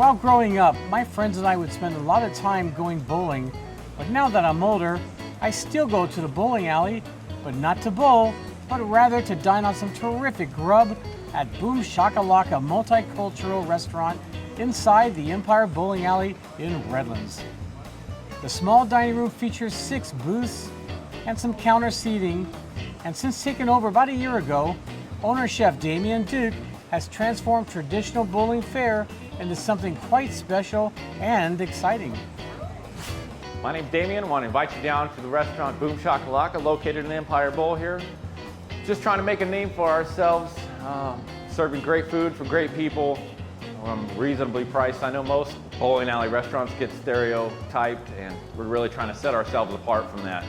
While growing up, my friends and I would spend a lot of time going bowling, but now that I'm older, I still go to the bowling alley, but not to bowl, but rather to dine on some terrific grub at Boomshakalaka Multicultural Restaurant inside the Empire Bowling Alley in Redlands. The small dining room features 6 booths and some counter seating, and since taking over about a year ago, owner chef Damian Duke has transformed traditional bowling fare into something quite special and exciting. My name's Damian. I want to invite you down to the restaurant Boomshakalaka, located in the Empire Bowl here. Just trying to make a name for ourselves, serving great food for great people, reasonably priced. I know most bowling alley restaurants get stereotyped, and we're really trying to set ourselves apart from that.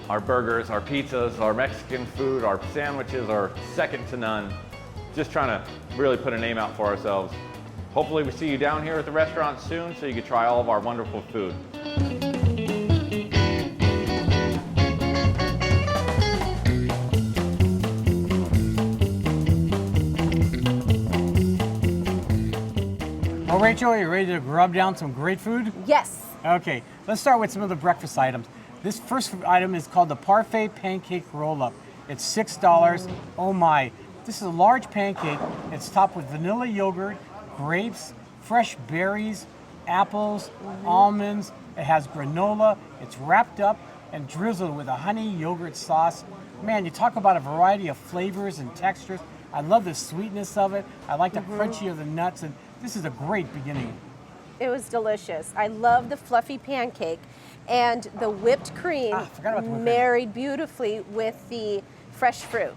Our burgers, our pizzas, our Mexican food, our sandwiches are second to none. Just trying to really put a name out for ourselves. Hopefully we see you down here at the restaurant soon so you can try all of our wonderful food. Well, Rachel, are you ready to grub down some great food? Yes. Okay, let's start with some of the breakfast items. This first item is called the Parfait Pancake Roll-Up. It's $6. Oh my. This is a large pancake. It's topped with vanilla yogurt, grapes, fresh berries, apples, almonds. It has granola. It's wrapped up and drizzled with a honey yogurt sauce. Man, you talk about a variety of flavors and textures. I love the sweetness of it. I like the crunchy of the nuts, and this is a great beginning. It was delicious. I love the fluffy pancake, and the whipped cream forgot about the whipped cream. married beautifully with the fresh fruit.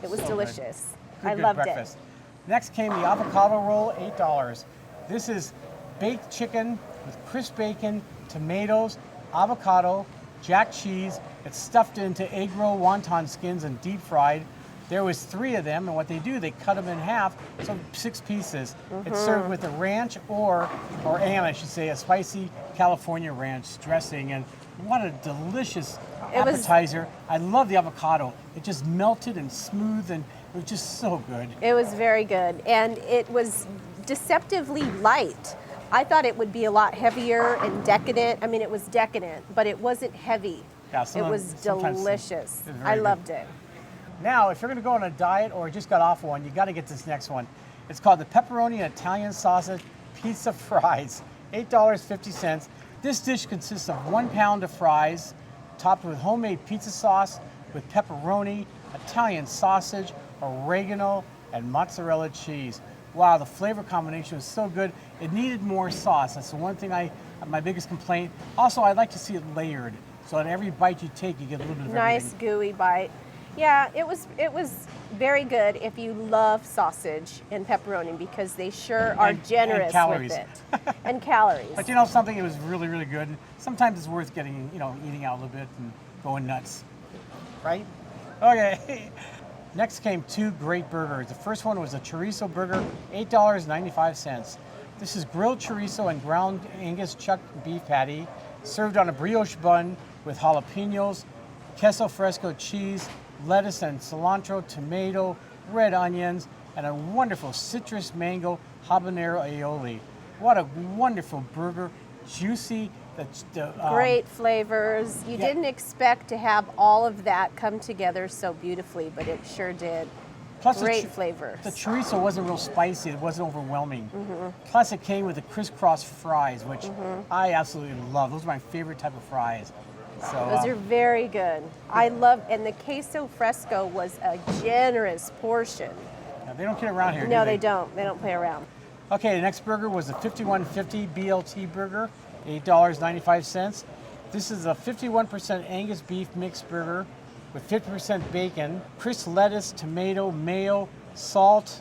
It was So delicious. Good, I good loved breakfast. Next came the avocado roll, $8. This is baked chicken with crisp bacon, tomatoes, avocado, jack cheese. It's stuffed into egg roll wonton skins and deep fried. There was 3 of them, and what they do, they cut them in half, so 6 pieces. It's served with a ranch or I should say, a spicy California ranch dressing, and what a delicious appetizer. I love the avocado. It just melted and smooth, and it was just so good. It was very good, and it was deceptively light. I thought it would be a lot heavier and decadent. I mean, it was decadent, but it wasn't heavy. Yeah, it was delicious. I loved it. Now, if you're going to go on a diet or just got off one, you got to get this next one. It's called the pepperoni and Italian sausage pizza fries, $8.50. This dish consists of 1 pound of fries, topped with homemade pizza sauce with pepperoni, Italian sausage, oregano, and mozzarella cheese. Wow, the flavor combination was so good. It needed more sauce. That's the one thing my biggest complaint. Also, I'd like to see it layered, so at every bite you take, you get a little bit of Nice, everything. gooey bite. Yeah, it was very good if you love sausage and pepperoni, because they sure are generous and calories. with it. And calories. But you know something, it was really, really good. Sometimes it's worth getting, eating out a little bit and going nuts, right? Okay, next came 2 great burgers. The first one was a chorizo burger, $8.95. This is grilled chorizo and ground Angus chuck beef patty, served on a brioche bun with jalapenos, queso fresco cheese, lettuce and cilantro, tomato, red onions, and a wonderful citrus mango habanero aioli. What a wonderful burger, juicy. Great flavors. You didn't expect to have all of that come together so beautifully, but it sure did. Plus great flavors. The chorizo wasn't real spicy. It wasn't overwhelming. Plus it came with the crisscross fries, which I absolutely love. Those are my favorite type of fries. So, those are very good. I love, and the queso fresco was a generous portion. They don't kid around here, No, do they don't. They don't play around. Okay, the next burger was the 5150 BLT burger, $8.95. This is a 51% Angus beef mixed burger with 50% bacon, crisp lettuce, tomato, mayo, salt,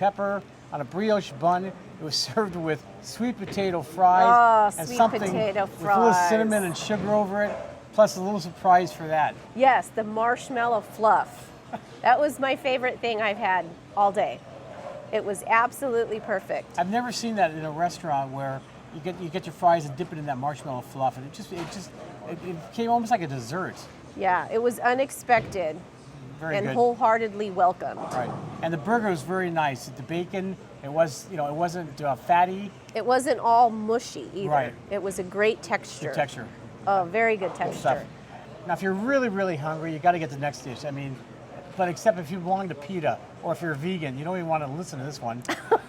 pepper on a brioche bun. It was served with sweet potato fries and sweet something potato with a little fries. cinnamon and sugar over it, plus a little surprise for that. Yes, the marshmallow fluff. That was my favorite thing I've had all day. It was absolutely perfect. I've never seen that in a restaurant where you get your fries and dip it in that marshmallow fluff, and it came almost like a dessert. Yeah, it was unexpected Very and good. wholeheartedly welcomed. Right, and the burger was very nice. The bacon It was, it wasn't fatty. It wasn't all mushy either. Right. It was a great texture. Good texture. Oh, very good texture. Stuff. Now, if you're really, really hungry, you got to get the next dish. I mean, but except if you belong to PETA or if you're a vegan, you don't even want to listen to this one.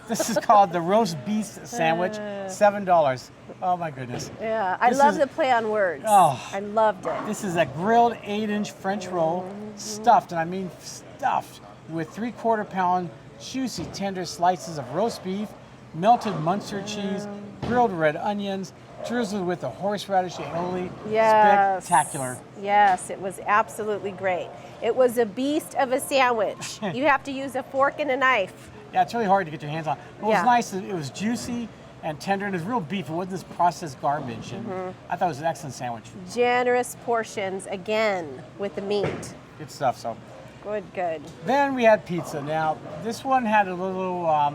This is called the roast beef sandwich, $7. Oh my goodness. Yeah, I This love is- the play on words. Oh. I loved it. This is a grilled 8-inch French roll, stuffed, and I mean stuffed, with 3/4 pound juicy, tender slices of roast beef, melted Munster cheese, grilled red onions, drizzled with a horseradish aioli. Yes. Spectacular. Yes, it was absolutely great. It was a beast of a sandwich. You have to use a fork and a knife. Yeah, it's really hard to get your hands on. But it Yeah. was nice. It was juicy and tender, and it was real beef. It wasn't this processed garbage. And I thought it was an excellent sandwich. Generous portions again with the meat. Good stuff. So Good, good. then we had pizza. Now this one had a little.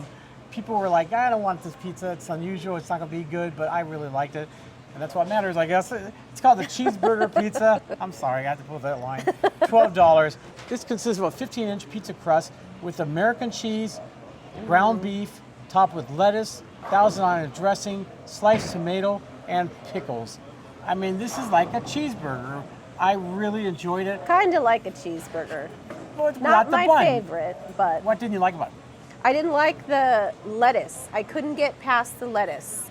People were like, I don't want this pizza. It's unusual. It's not gonna be good, but I really liked it. And that's what matters, I guess. It's called the Cheeseburger pizza. I'm sorry, I had to pull that line. $12. This consists of a 15-inch pizza crust with American cheese, ground beef, topped with lettuce, Thousand Island dressing, sliced tomato, and pickles. I mean, this is like a cheeseburger. I really enjoyed it. Kind of like a cheeseburger. But Not the my bun. favorite, but What didn't you like about it? I didn't like the lettuce. I couldn't get past the lettuce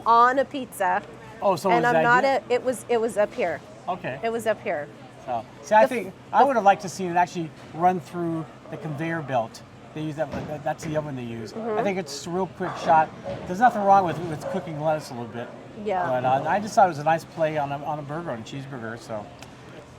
on a pizza. Oh, so And was I'm the not idea? it was up here. Okay. It was up here. So, see, I think I would have liked to see it actually run through the conveyor belt. They use that. That's the oven they use. Mm-hmm. I think it's a real quick shot. There's nothing wrong with cooking lettuce a little bit. Yeah. But I just thought it was a nice play on a burger, on a cheeseburger. So,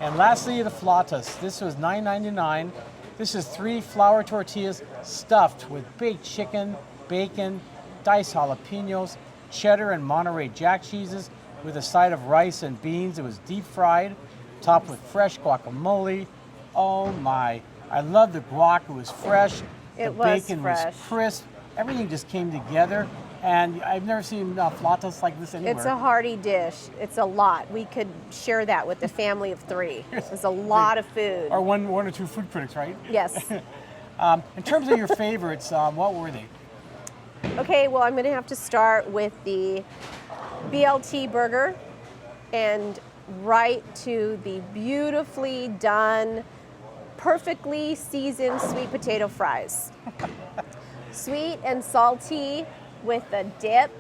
and lastly, the flautas. This was $9.99. This is 3 flour tortillas stuffed with baked chicken, bacon, diced jalapenos, cheddar and Monterey Jack cheeses, with a side of rice and beans. It was deep fried, topped with fresh guacamole. Oh my! I love the guac. It was fresh. It The was bacon fresh. was crisp. Everything just came together, and I've never seen flautas like this anywhere. It's a hearty dish. It's a lot. We could share that with a family of 3. It's a lot of food. or one or two food critics, right? Yes. In terms of your favorites, what were they? Okay, well, I'm going to have to start with the BLT burger and right to the beautifully done, perfectly seasoned sweet potato fries. Sweet and salty with a dip.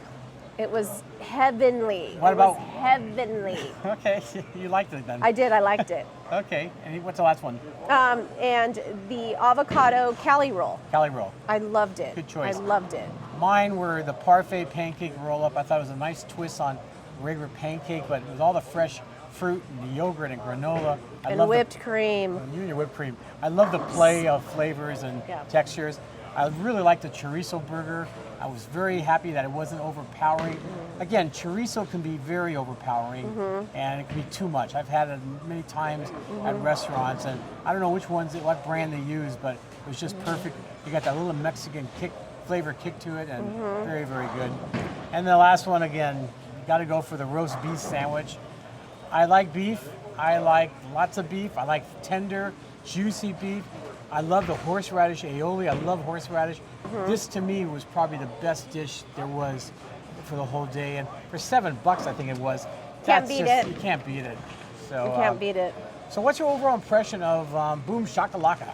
It was heavenly. What it about- was heavenly. Okay, you liked it then. I did. I liked it. Okay, and what's the last one? And the avocado Cali roll. Cali roll. I loved it. Good choice. I loved it. Mine were the parfait pancake roll-up. I thought it was a nice twist on regular pancake, but with all the fresh fruit and the yogurt and granola. I And love whipped cream. You and your whipped cream. I love the play of flavors and Yeah. textures. I really liked the chorizo burger. I was very happy that it wasn't overpowering. Again, chorizo can be very overpowering, and it can be too much. I've had it many times at restaurants, and I don't know what brand they use, but it was just perfect. You got that little Mexican flavor kick to it, and very, very good. And the last one, again, you got to go for the roast beef sandwich. I like beef. I like lots of beef. I like tender, juicy beef. I love the horseradish aioli. I love horseradish. This to me was probably the best dish there was for the whole day. And for $7, I think it was. Can't beat it. You can't beat it. So, You can't beat it. So what's your overall impression of Boomshakalaka?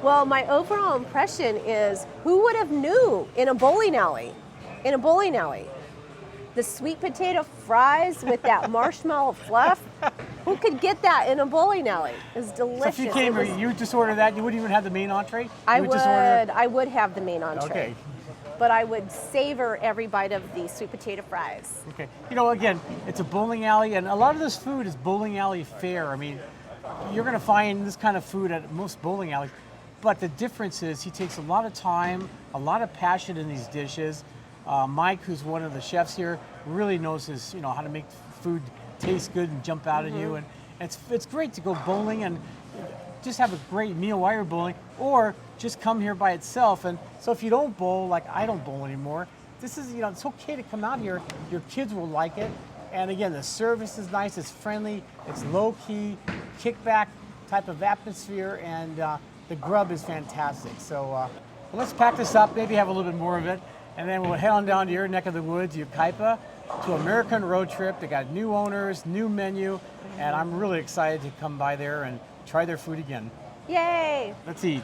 Well, my overall impression is who would have knew in a bowling alley? In a bowling alley. The sweet potato fries with that marshmallow fluff. Who could get that in a bowling alley? It's delicious. So if you came It here, was- you would just order that? You wouldn't even have the main entree? I You would. just order... I would have the main entree. Okay. But I would savor every bite of the sweet potato fries. Okay. You know, again, it's a bowling alley, and a lot of this food is bowling alley fare. I mean, you're going to find this kind of food at most bowling alleys, but the difference is he takes a lot of time, a lot of passion in these dishes. Mike, who's one of the chefs here, really knows how to make food taste good and jump out at you, and it's great to go bowling and just have a great meal while you're bowling, or just come here by itself. And so if you don't bowl, like I don't bowl anymore, this is, it's okay to come out here. Your kids will like it. And again, the service is nice, it's friendly, it's low key, kickback type of atmosphere, and the grub is fantastic. So Well, let's pack this up, maybe have a little bit more of it, and then we'll head on down to your neck of the woods, Yucaipa, to American Road Trip. They got new owners, new menu, and I'm really excited to come by there and try their food again. Yay! Let's eat.